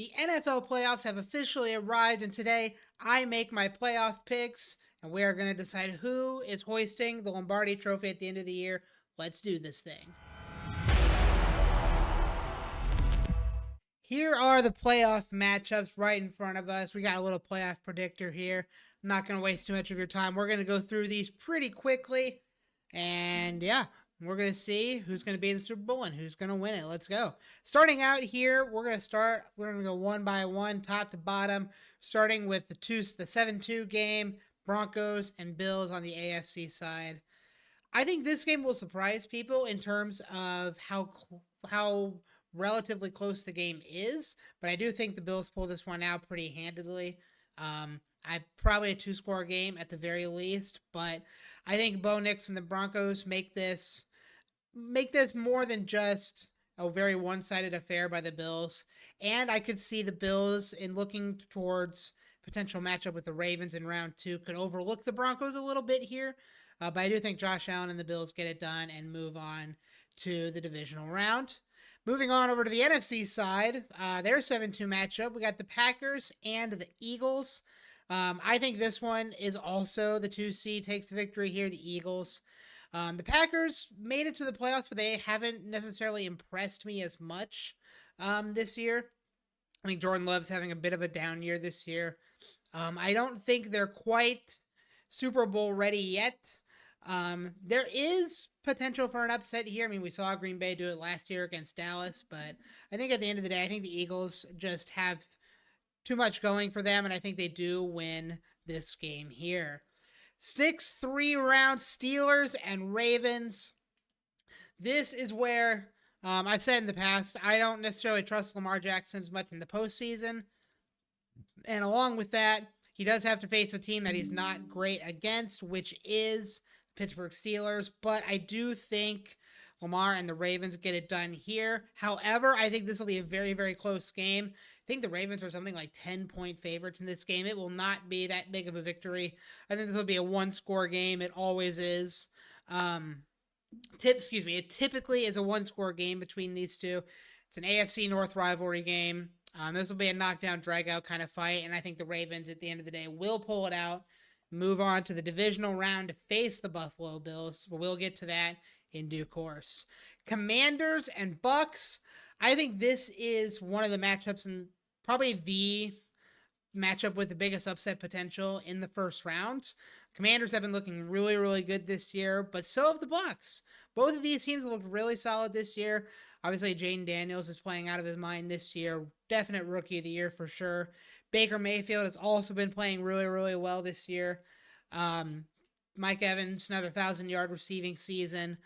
The NFL playoffs have officially arrived, and today I make my playoff picks, and we are going to decide who is hoisting the Lombardi Trophy at the end of the year. Let's do this thing. Here are the playoff matchups right in front of us. We got a little playoff predictor here. I'm not going to waste too much of your time. We're going to go through these pretty quickly. And yeah, we're going to see who's going to be in the Super Bowl and who's going to win it. Let's go. Starting out here, we're going to go one by one, top to bottom, starting with the 7-2 game, Broncos and Bills on the AFC side. I think this game will surprise people in terms of how relatively close the game is, but I do think the Bills pull this one out pretty handedly. I probably a 2-score game at the very least, but I think Bo Nix and the Broncos make this more than just a very one-sided affair by the Bills. And I could see the Bills in looking towards potential matchup with the Ravens in round 2 could overlook the Broncos a little bit here. But I do think Josh Allen and the Bills get it done and move on to the divisional round. Moving on over to the NFC side, their 7-2 matchup. We got the Packers and the Eagles. I think this one is also the 2 seed takes the victory here, the Eagles. The Packers made it to the playoffs, but they haven't necessarily impressed me as much this year. I think Jordan Love's having a bit of a down year this year. I don't think they're quite Super Bowl ready yet. There is potential for an upset here. I mean, we saw Green Bay do it last year against Dallas, but I think at the end of the day, I think the Eagles just have too much going for them, and I think they do win this game here. 6-3 round Steelers and Ravens. This is where I've said in the past, I don't necessarily trust Lamar Jackson as much in the postseason. And along with that, he does have to face a team that he's not great against, which is Pittsburgh Steelers, but I do think Lamar and the Ravens get it done here. However, I think this will be a very, very close game. I think the Ravens are something like 10-point favorites in this game. It will not be that big of a victory. I think this will be a 1-score game. It always is. It typically is a 1-score game between these two. It's an AFC North rivalry game. This will be a knockdown, drag-out kind of fight, and I think the Ravens, at the end of the day, will pull it out, move on to the divisional round to face the Buffalo Bills. We'll get to that in due course. Commanders and Bucks. I think this is one of the matchups and probably the matchup with the biggest upset potential in the first round. Commanders have been looking really, really good this year, but so have the Bucks. Both of these teams have looked really solid this year. Obviously, Jaden Daniels is playing out of his mind this year. Definite rookie of the year for sure. Baker Mayfield has also been playing really, really well this year. Mike Evans, another 1,000-yard receiving season.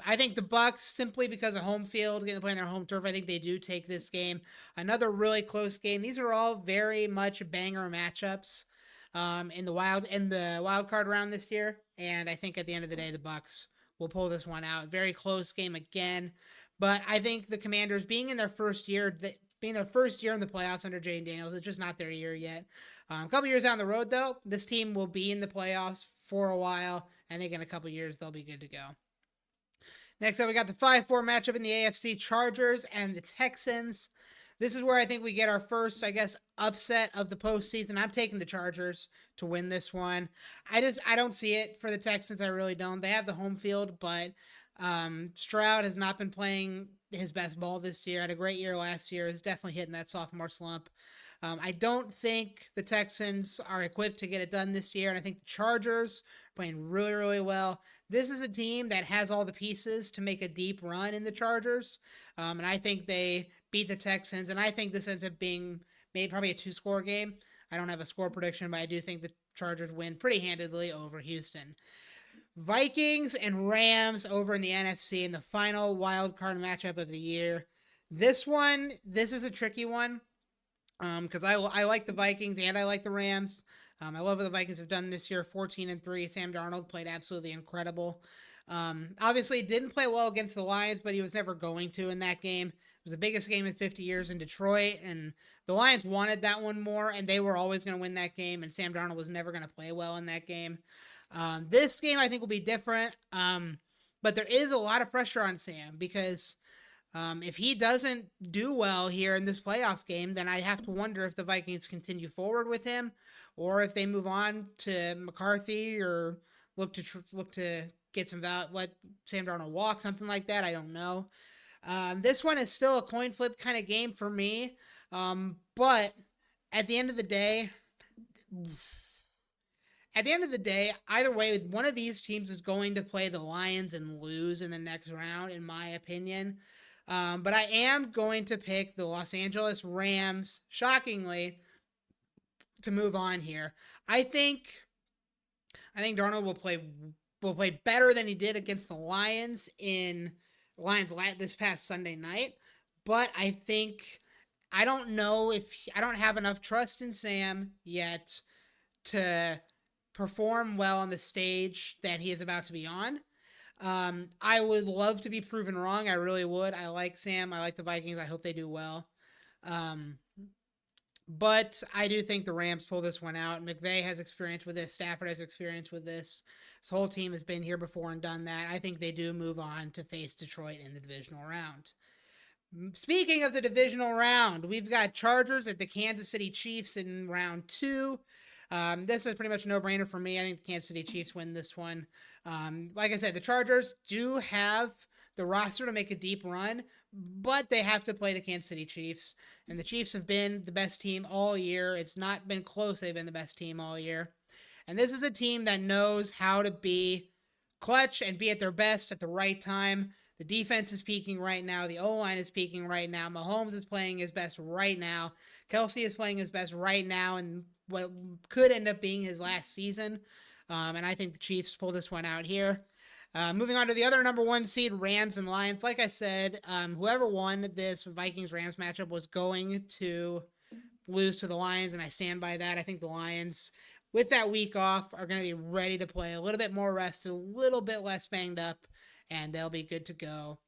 I think the Bucks, simply because of home field, getting to play on their home turf, I think they do take this game. Another really close game. These are all very much banger matchups in the wild card round this year, and I think at the end of the day, the Bucks will pull this one out. Very close game again, but I think the Commanders, being their first year in the playoffs under Jaden Daniels, it's just not their year yet. A couple years down the road, though, this team will be in the playoffs for a while. I think in a couple years they'll be good to go. Next up, we got the 5-4 matchup in the AFC, Chargers and the Texans. This is where I think we get our first, upset of the postseason. I'm taking the Chargers to win this one. I don't see it for the Texans. I really don't. They have the home field, but Stroud has not been playing his best ball this year. Had a great year last year. Is definitely hitting that sophomore slump. I don't think the Texans are equipped to get it done this year, and I think the Chargers are playing really, really well. This is a team that has all the pieces to make a deep run in the Chargers, and I think they beat the Texans, and I think this ends up being maybe probably a 2-score game. I don't have a score prediction, but I do think the Chargers win pretty handedly over Houston. Vikings and Rams over in the NFC in the final wild card matchup of the year. This is a tricky one because I like the Vikings and I like the Rams. I love what the Vikings have done this year, 14-3. Sam Darnold played absolutely incredible. Obviously, didn't play well against the Lions, but he was never going to in that game. It was the biggest game in 50 years in Detroit, and the Lions wanted that one more, and they were always going to win that game, and Sam Darnold was never going to play well in that game. This game, I think, will be different, but there is a lot of pressure on Sam because If he doesn't do well here in this playoff game, then I have to wonder if the Vikings continue forward with him, or if they move on to McCarthy or look to get some let Sam Darnold walk, something like that. I don't know. This one is still a coin flip kind of game for me, but at the end of the day, either way, one of these teams is going to play the Lions and lose in the next round, in my opinion. But I am going to pick the Los Angeles Rams, shockingly, to move on here. I think Darnold will play better than he did against the Lions this past Sunday night. But I don't know if I don't have enough trust in Sam yet to perform well on the stage that he is about to be on. I would love to be proven wrong. I really would. I like Sam. I like the Vikings. I hope they do well. But I do think the Rams pull this one out. McVay has experience with this. Stafford has experience with this. This whole team has been here before and done that. I think they do move on to face Detroit in the divisional round. Speaking of the divisional round, we've got Chargers at the Kansas City Chiefs in round 2. This is pretty much a no-brainer for me. I think the Kansas City Chiefs win this one. Like I said, the Chargers do have the roster to make a deep run, but they have to play the Kansas City Chiefs. And the Chiefs have been the best team all year. It's not been close. They've been the best team all year. And this is a team that knows how to be clutch and be at their best at the right time. The defense is peaking right now. The O-line is peaking right now. Mahomes is playing his best right now. Kelsey is playing his best right now and what could end up being his last season. And I think the Chiefs pull this one out here. Moving on to the other number 1 seed, Rams and Lions. Like I said, whoever won this Vikings-Rams matchup was going to lose to the Lions, and I stand by that. I think the Lions, with that week off, are going to be ready to play a little bit more rested, a little bit less banged up, and they'll be good to go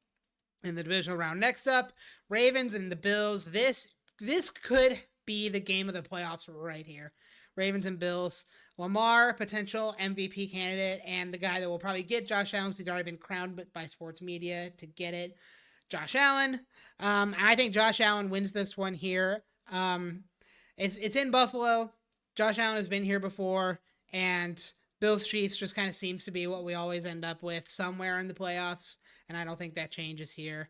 in the divisional round. Next up, Ravens and the Bills. This could be the game of the playoffs right here. Ravens and Bills. Lamar, potential MVP candidate, and the guy that will probably get Josh Allen, because he's already been crowned by sports media to get it, Josh Allen. And I think Josh Allen wins this one here. It's in Buffalo. Josh Allen has been here before, and Bills Chiefs just kind of seems to be what we always end up with somewhere in the playoffs, and I don't think that changes here.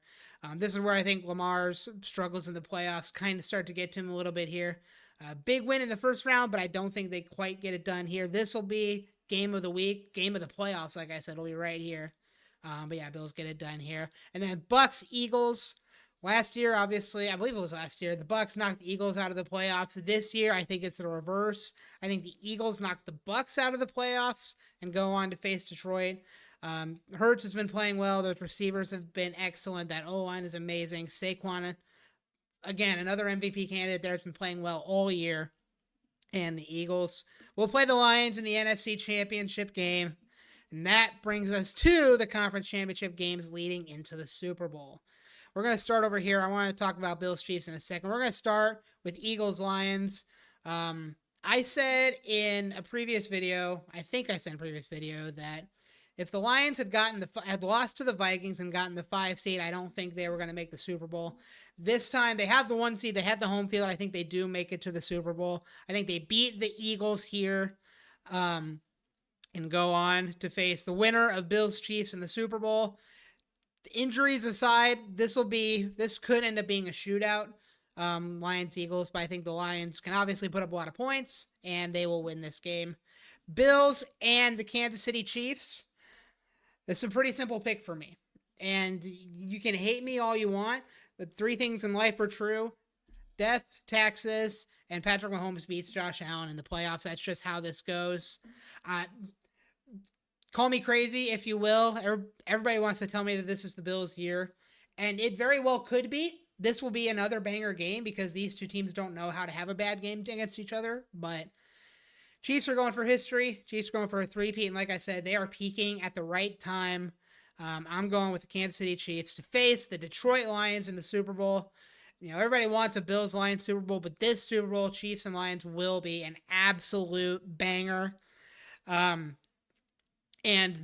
This is where I think Lamar's struggles in the playoffs kind of start to get to him a little bit here. Big win in the first round, but I don't think they quite get it done here. This will be game of the week, game of the playoffs, like I said, will be right here. But yeah, Bills get it done here. And then Bucks, Eagles. Last year, obviously, I believe it was last year, the Bucks knocked the Eagles out of the playoffs. This year, I think it's the reverse. I think the Eagles knocked the Bucks out of the playoffs and go on to face Detroit. Hurts has been playing well. Those receivers have been excellent. That O-line is amazing. Saquon, again, another MVP candidate there, has been playing well all year. And the Eagles will play the Lions in the NFC Championship game. And that brings us to the conference championship games leading into the Super Bowl. We're going to start over here. I want to talk about Bills Chiefs in a second. We're going to start with Eagles Lions. I said in a previous video, that if the Lions had lost to the Vikings and gotten the 5 seed, I don't think they were going to make the Super Bowl. This time, they have the 1 seed. They have the home field. I think they do make it to the Super Bowl. I think they beat the Eagles here and go on to face the winner of Bills Chiefs in the Super Bowl. Injuries aside, this could end up being a shootout, Lions Eagles, but I think the Lions can obviously put up a lot of points and they will win this game. Bills and the Kansas City Chiefs. It's a pretty simple pick for me, and you can hate me all you want, but 3 things in life are true: death, taxes, and Patrick Mahomes beats Josh Allen in the playoffs. That's just how this goes. Call me crazy, if you will. Everybody wants to tell me that this is the Bills' year, and it very well could be. This will be another banger game because these two teams don't know how to have a bad game against each other, but Chiefs are going for history. Chiefs are going for a 3-peat, and like I said, they are peaking at the right time. I'm going with the Kansas City Chiefs to face the Detroit Lions in the Super Bowl. You know, everybody wants a Bills-Lions Super Bowl, but this Super Bowl, Chiefs and Lions, will be an absolute banger. And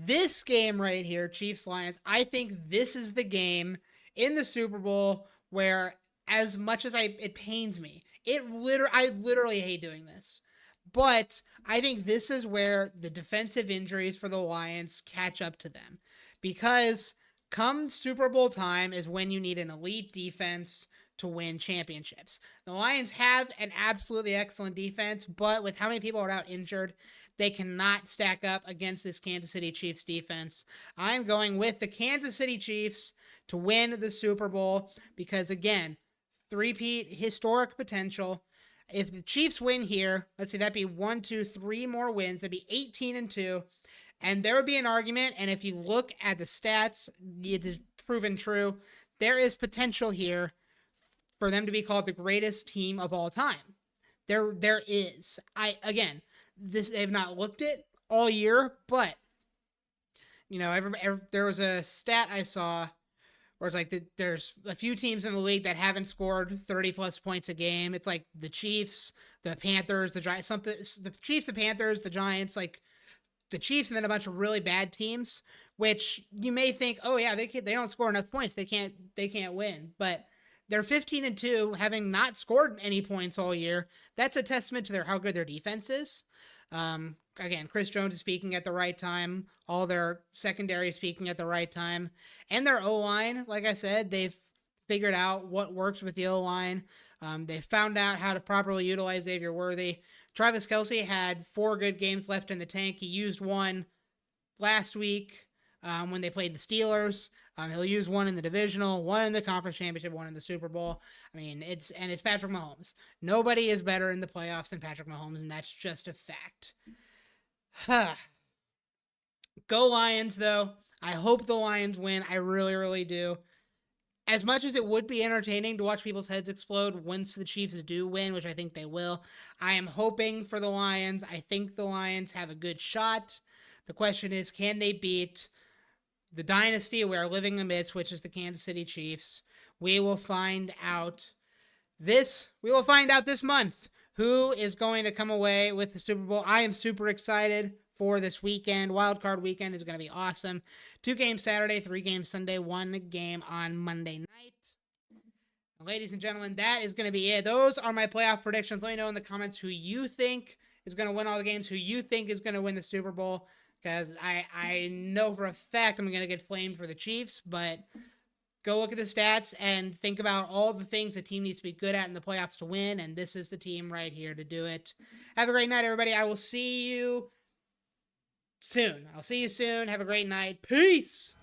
this game right here, Chiefs-Lions, I think this is the game in the Super Bowl where, as much as it pains me, I literally hate doing this. But I think this is where the defensive injuries for the Lions catch up to them. Because come Super Bowl time is when you need an elite defense to win championships. The Lions have an absolutely excellent defense, but with how many people are out injured, they cannot stack up against this Kansas City Chiefs defense. I'm going with the Kansas City Chiefs to win the Super Bowl because, again, three-peat historic potential. If the Chiefs win here, let's see, that'd be 1, 2, 3 more wins. That'd be 18-2. And there would be an argument. And if you look at the stats, it is proven true. There is potential here for them to be called the greatest team of all time. There is. They've not looked it all year, but there was a stat I saw where it's like there's a few teams in the league that haven't scored 30 plus points a game. It's like the Chiefs, the Panthers, the Giants, the Chiefs, the Panthers, the Giants, like the Chiefs, and then a bunch of really bad teams, which you may think, oh yeah, they don't score enough points, they can't win, but they're 15-2, having not scored any points all year. That's a testament to how good their defense is. Again, Chris Jones is speaking at the right time. All their secondary is speaking at the right time. And their O-line, like I said, they've figured out what works with the O-line. They found out how to properly utilize Xavier Worthy. Travis Kelce had 4 good games left in the tank. He used one last week when they played the Steelers. He'll use one in the divisional, one in the conference championship, one in the Super Bowl. I mean, it's Patrick Mahomes. Nobody is better in the playoffs than Patrick Mahomes, and that's just a fact. Go Lions, though. I hope the Lions win. I really, really do. As much as it would be entertaining to watch people's heads explode once the Chiefs do win, which I think they will, I am hoping for the Lions. I think the Lions have a good shot. The question is, can they beat the dynasty we are living amidst, which is the Kansas City Chiefs? We will find out this month who is going to come away with the Super Bowl. I am super excited for this weekend. Wild Card weekend is going to be awesome. 2 games Saturday, 3 games Sunday, 1 game on Monday night. Ladies and gentlemen, that is going to be it. Those are my playoff predictions. Let me know in the comments who you think is going to win all the games, who you think is going to win the Super Bowl, because I know for a fact I'm going to get flamed for the Chiefs, but go look at the stats and think about all the things the team needs to be good at in the playoffs to win, and this is the team right here to do it. Have a great night, everybody. I will see you soon. Have a great night. Peace!